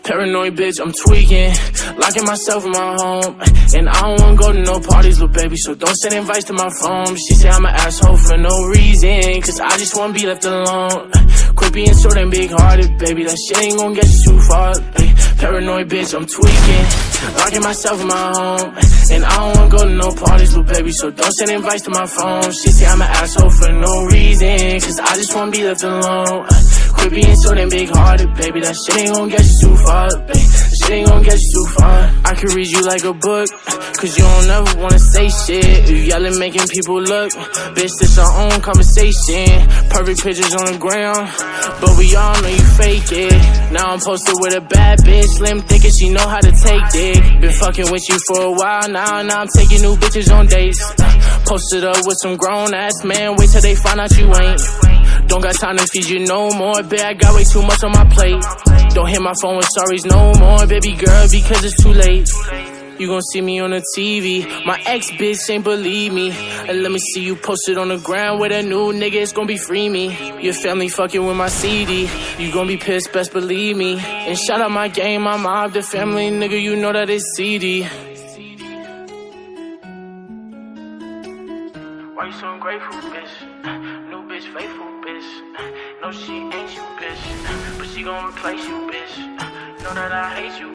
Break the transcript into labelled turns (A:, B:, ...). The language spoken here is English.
A: Paranoid bitch, I'm tweaking, locking myself in my home. And I don't wanna go to no parties, little baby, so don't send invites to my phone. She say I'm an asshole for no reason, cause I just wanna be left alone. Quit being so damn big-hearted, baby, that shit ain't gonna get you too far. Paranoid bitch, I'm tweaking, locking myself in my home. And I don't wanna go to no parties, little baby, so don't send invites to my phone. She say I'm an asshole for no reason, cause I just wanna be left alone. Quit being so damn big-hearted, baby, that shit ain't gonna get you too far, baby. That shit ain't gonna get you too far. I could read you like a book, cause you don't ever wanna say shit. You yelling, making people look. Bitch, this our own conversation. Perfect pictures on the ground, but we all know you fake it. Now I'm posted with a bad bitch, slim thick and she know how to take dick. Been fucking with you for a while now I'm taking new bitches on dates. Posted up with some grown-ass man, wait till they find out you ain't. Don't got time to feed you no more, bitch, I got way too much on my plate. Don't hit my phone with sorries no more, baby girl, because it's too late. You gon' see me on the TV, my ex-bitch ain't believe me. And let me see you posted on the ground with a new nigga, it's gon' be free me. Your family fucking with my CD, you gon' be pissed, best believe me. And shout out my gang, my mob, the family, nigga, you know that it's CD. Why you so ungrateful, bitch? New bitch, faithful, bitch. No, she ain't you, bitch, but she gon' replace you, bitch. Know that I hate you.